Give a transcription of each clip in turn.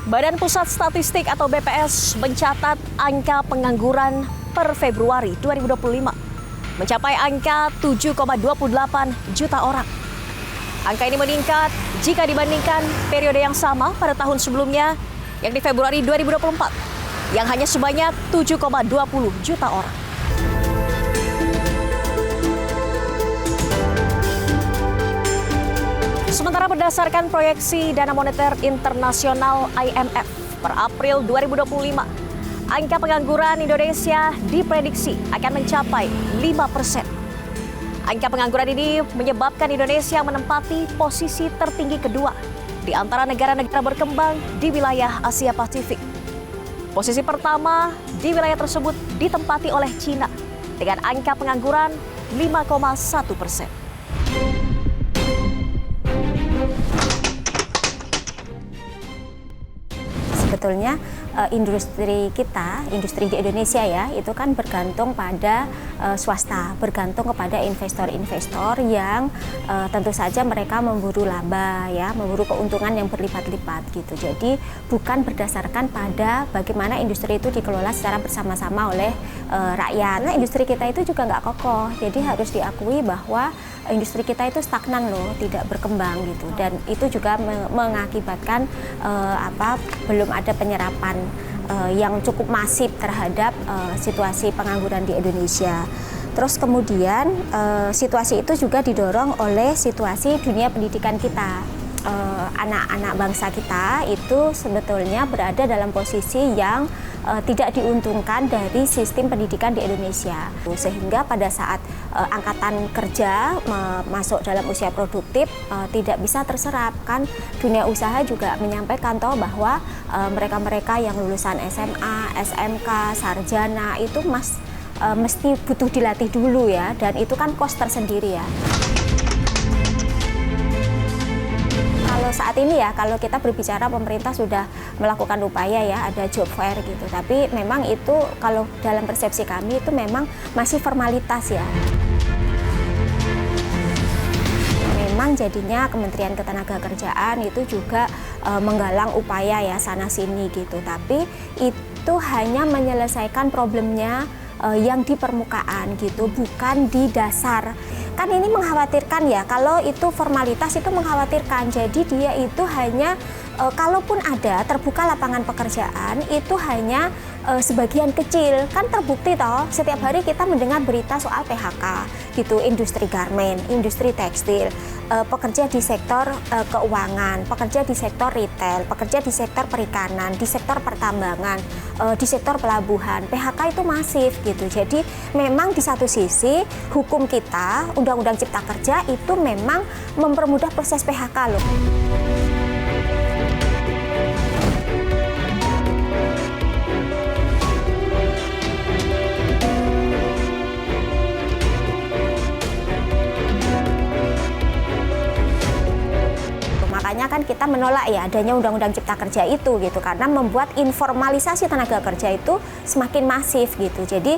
Badan Pusat Statistik atau BPS mencatat angka pengangguran per Februari 2025 mencapai angka 7,28 juta orang. Angka ini meningkat jika dibandingkan periode yang sama pada tahun sebelumnya, yang di Februari 2024, yang hanya sebanyak 7,20 juta orang. Sementara berdasarkan proyeksi Dana Moneter Internasional IMF per April 2025, angka pengangguran Indonesia diprediksi akan mencapai 5%. Angka pengangguran ini menyebabkan Indonesia menempati posisi tertinggi kedua di antara negara-negara berkembang di wilayah Asia Pasifik. Posisi pertama di wilayah tersebut ditempati oleh Cina dengan angka pengangguran 5,1%. Sebetulnya industri kita, industri di Indonesia ya, itu kan bergantung pada swasta, bergantung kepada investor-investor yang tentu saja mereka memburu laba ya, memburu keuntungan yang berlipat-lipat gitu. Jadi bukan berdasarkan pada bagaimana industri itu dikelola secara bersama-sama oleh rakyat. Nah, industri kita itu juga nggak kokoh, jadi harus diakui bahwa industri kita itu stagnan loh, tidak berkembang gitu, dan itu juga mengakibatkan belum ada penyerapan yang cukup masif terhadap situasi pengangguran di Indonesia. Terus kemudian situasi itu juga didorong oleh situasi dunia pendidikan kita. Anak-anak bangsa kita itu sebetulnya berada dalam posisi yang tidak diuntungkan dari sistem pendidikan di Indonesia, sehingga pada saat angkatan kerja masuk dalam usia produktif tidak bisa terserap. Kan dunia usaha juga menyampaikan bahwa mereka-mereka yang lulusan SMA, SMK, sarjana itu mesti butuh dilatih dulu ya, dan itu kan cost tersendiri ya. Kalau saat ini ya, kalau kita berbicara pemerintah sudah melakukan upaya ya, ada job fair gitu, tapi memang itu kalau dalam persepsi kami itu memang masih formalitas ya. Memang jadinya Kementerian Ketenagakerjaan itu juga menggalang upaya ya sana sini gitu, tapi itu hanya menyelesaikan problemnya yang di permukaan gitu, bukan di dasar. Kan ini mengkhawatirkan ya, kalau itu formalitas itu mengkhawatirkan. Jadi dia itu hanya kalaupun ada terbuka lapangan pekerjaan itu hanya sebagian kecil. Kan terbukti setiap hari kita mendengar berita soal PHK gitu, industri garmen, industri tekstil, pekerja di sektor keuangan, pekerja di sektor retail, pekerja di sektor perikanan, di sektor pertambangan, di sektor pelabuhan. PHK itu masif gitu. Jadi memang di satu sisi hukum kita, Undang-Undang Cipta Kerja itu memang mempermudah proses PHK loh. Makanya kan kita menolak ya adanya Undang-Undang Cipta Kerja itu gitu, karena membuat informalisasi tenaga kerja itu semakin masif gitu. Jadi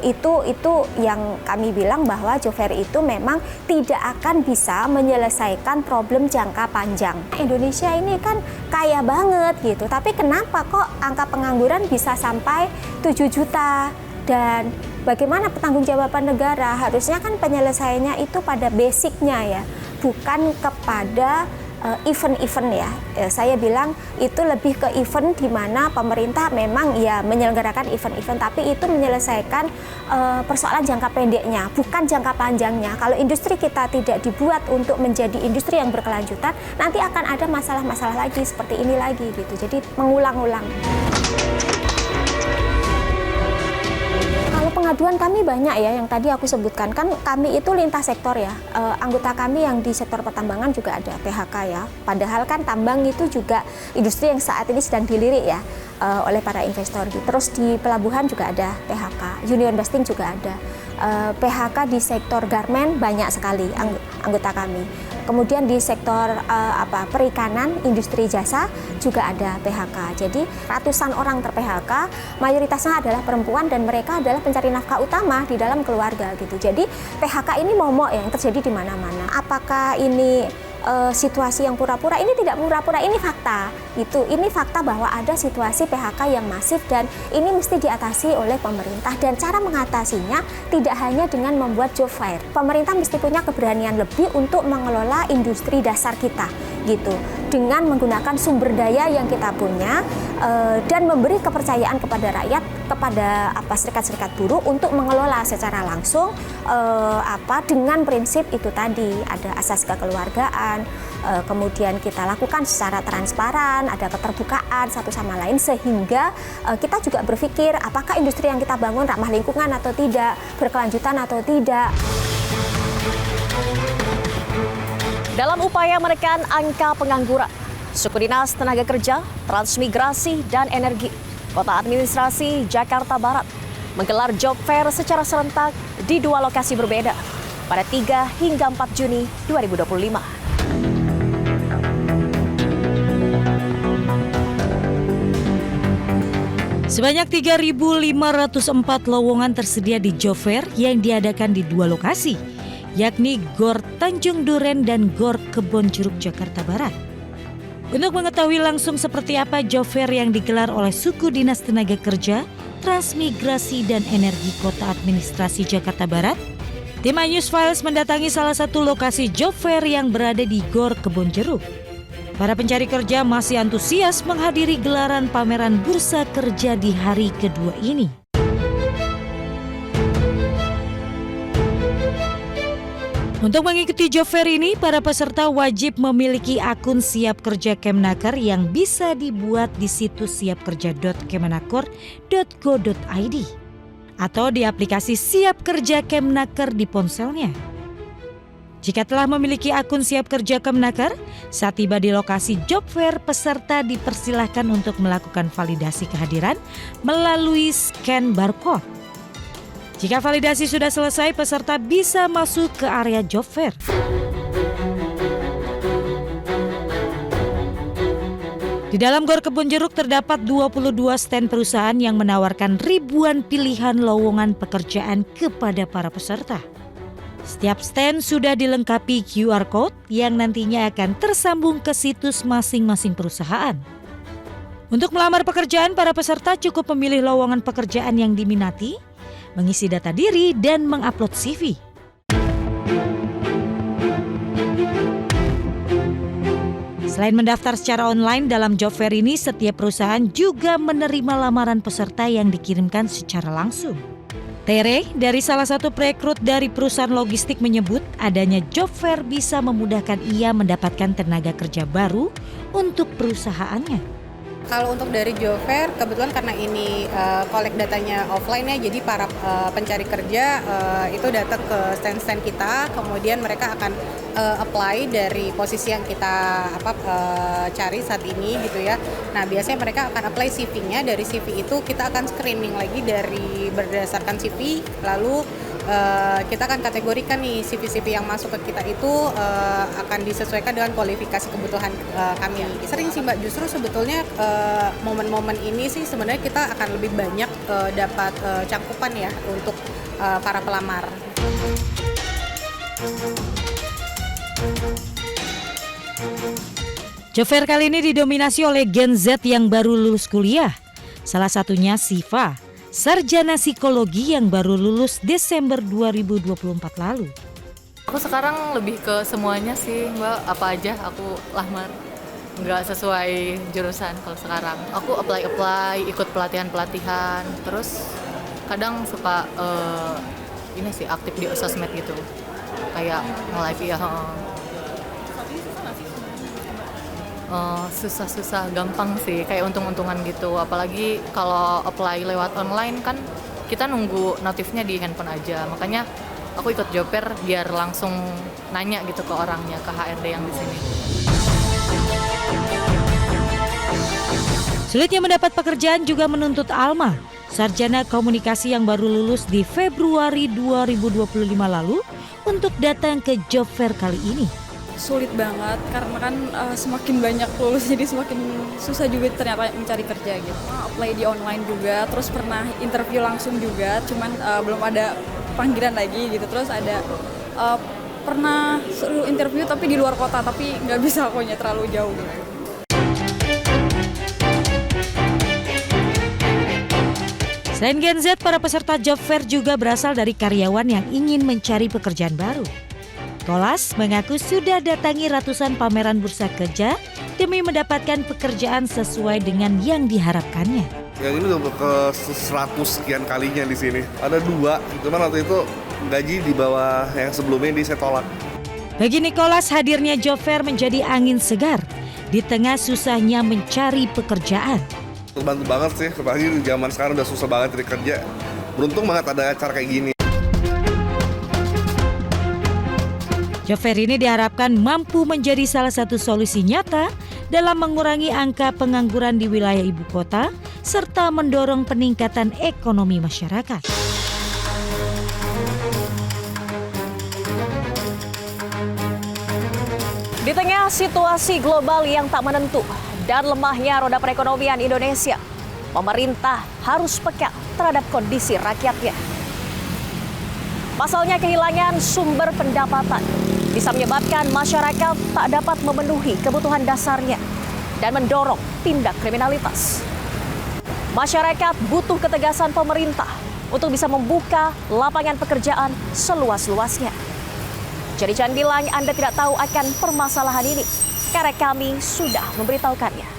itu yang kami bilang bahwa job fair itu memang tidak akan bisa menyelesaikan problem jangka panjang. Indonesia ini kan kaya banget gitu, tapi kenapa kok angka pengangguran bisa sampai 7 juta? Dan bagaimana pertanggungjawaban negara? Harusnya kan penyelesaiannya itu pada basicnya ya, bukan kepada event-event ya. Saya bilang itu lebih ke event di mana pemerintah memang ya menyelenggarakan event-event, tapi itu menyelesaikan persoalan jangka pendeknya, bukan jangka panjangnya. Kalau industri kita tidak dibuat untuk menjadi industri yang berkelanjutan, nanti akan ada masalah-masalah lagi seperti ini lagi gitu. Jadi mengulang-ulang. Pengaduan kami banyak ya, yang tadi aku sebutkan kan kami itu lintas sektor ya, anggota kami yang di sektor pertambangan juga ada PHK ya, padahal kan tambang itu juga industri yang saat ini sedang dilirik ya oleh para investor. Terus di pelabuhan juga ada PHK, Union Busting juga ada, PHK di sektor garmen banyak sekali anggota kami. Kemudian di sektor perikanan, industri jasa juga ada PHK. Jadi ratusan orang ter-PHK, mayoritasnya adalah perempuan dan mereka adalah pencari nafkah utama di dalam keluarga gitu. Jadi PHK ini momok yang terjadi di mana-mana. Apakah ini situasi yang pura-pura. Ini tidak pura-pura, ini fakta. Ini fakta bahwa ada situasi PHK yang masif dan ini mesti diatasi oleh pemerintah. Dan cara mengatasinya tidak hanya dengan membuat job fair. Pemerintah mesti punya keberanian lebih untuk mengelola industri dasar kita, gitu. Dengan menggunakan sumber daya yang kita punya dan memberi kepercayaan kepada rakyat, kepada serikat-serikat buruh untuk mengelola secara langsung dengan prinsip itu tadi, ada asas kekeluargaan, kemudian kita lakukan secara transparan, ada keterbukaan satu sama lain sehingga kita juga berpikir apakah industri yang kita bangun ramah lingkungan atau tidak, berkelanjutan atau tidak. Dalam upaya menekan angka pengangguran, Suku Dinas Tenaga Kerja, Transmigrasi, dan Energi Kota Administrasi Jakarta Barat menggelar job fair secara serentak di 2 lokasi berbeda pada 3 hingga 4 Juni 2025. Sebanyak 3.504 lowongan tersedia di job fair yang diadakan di 2 lokasi, yakni GOR Tanjung Duren dan GOR Kebonjeruk Jakarta Barat. Untuk mengetahui langsung seperti apa job fair yang digelar oleh Suku Dinas Tenaga Kerja, Transmigrasi, dan Energi Kota Administrasi Jakarta Barat, tim iNews Files mendatangi salah satu lokasi job fair yang berada di GOR Kebonjeruk. Para pencari kerja masih antusias menghadiri gelaran pameran bursa kerja di hari kedua ini. Untuk mengikuti job fair ini, para peserta wajib memiliki akun Siap Kerja Kemnaker yang bisa dibuat di situs siapkerja.kemenaker.go.id atau di aplikasi Siap Kerja Kemnaker di ponselnya. Jika telah memiliki akun Siap Kerja Kemnaker, saat tiba di lokasi job fair, peserta dipersilahkan untuk melakukan validasi kehadiran melalui scan barcode. Jika validasi sudah selesai, peserta bisa masuk ke area job fair. Di dalam GOR Kebonjeruk terdapat 22 stand perusahaan yang menawarkan ribuan pilihan lowongan pekerjaan kepada para peserta. Setiap stand sudah dilengkapi QR Code yang nantinya akan tersambung ke situs masing-masing perusahaan. Untuk melamar pekerjaan, para peserta cukup memilih lowongan pekerjaan yang diminati, mengisi data diri, dan mengupload CV. Selain mendaftar secara online dalam job fair ini, setiap perusahaan juga menerima lamaran peserta yang dikirimkan secara langsung. Tere dari salah satu perekrut dari perusahaan logistik menyebut adanya job fair bisa memudahkan ia mendapatkan tenaga kerja baru untuk perusahaannya. Kalau untuk dari job fair, kebetulan karena ini collect datanya offline ya, jadi para pencari kerja itu datang ke stand-stand kita, kemudian mereka akan apply dari posisi yang kita cari saat ini gitu ya. Nah biasanya mereka akan apply CV-nya, dari CV itu kita akan screening lagi dari berdasarkan CV, lalu kita akan kategorikan nih CV-CV yang masuk ke kita itu akan disesuaikan dengan kualifikasi kebutuhan kami. Sering sih Mbak, justru sebetulnya momen-momen ini sih sebenarnya kita akan lebih banyak dapat cangkupan ya untuk para pelamar. Job fair kali ini didominasi oleh Gen Z yang baru lulus kuliah. Salah satunya Siva, sarjana psikologi yang baru lulus Desember 2024 lalu. Aku sekarang lebih ke semuanya sih Mbak, apa aja aku lamar. Nggak sesuai jurusan kalau sekarang. Aku apply, ikut pelatihan-pelatihan, terus kadang suka ini sih aktif di sosmed gitu. Kayak nge-live ya. Susah-susah, gampang sih, kayak untung-untungan gitu. Apalagi kalau apply lewat online kan kita nunggu notifnya di handphone aja. Makanya aku ikut job fair biar langsung nanya gitu ke orangnya, ke HRD yang di sini. Sulitnya mendapat pekerjaan juga menuntut Alma, sarjana komunikasi yang baru lulus di Februari 2025 lalu untuk datang ke job fair kali ini. Sulit banget karena kan semakin banyak lulus jadi semakin susah juga ternyata mencari kerja gitu. Apply di online juga, terus pernah interview langsung juga, cuman belum ada panggilan lagi gitu. Terus ada Pernah suruh interview tapi di luar kota, tapi nggak bisa akunya terlalu jauh gitu. Selain Gen Z, para peserta job fair juga berasal dari karyawan yang ingin mencari pekerjaan baru. Kolas mengaku sudah datangi ratusan pameran bursa kerja demi mendapatkan pekerjaan sesuai dengan yang diharapkannya. Yang ini udah ke 100 sekian kalinya di sini. Ada 2, cuman waktu itu gaji di bawah yang sebelumnya saya tolak. Bagi Nicholas, hadirnya job fair menjadi angin segar di tengah susahnya mencari pekerjaan. Terbantu banget sih, apalagi di zaman sekarang udah susah banget cari kerja. Beruntung banget ada acara kayak gini. Job fair ini diharapkan mampu menjadi salah satu solusi nyata dalam mengurangi angka pengangguran di wilayah ibu kota serta mendorong peningkatan ekonomi masyarakat. Di tengah situasi global yang tak menentu dan lemahnya roda perekonomian Indonesia, pemerintah harus peka terhadap kondisi rakyatnya. Pasalnya kehilangan sumber pendapatan bisa menyebabkan masyarakat tak dapat memenuhi kebutuhan dasarnya dan mendorong tindak kriminalitas. Masyarakat butuh ketegasan pemerintah untuk bisa membuka lapangan pekerjaan seluas-luasnya. Jadi jangan bilang Anda tidak tahu akan permasalahan ini, karena kami sudah memberitahukannya.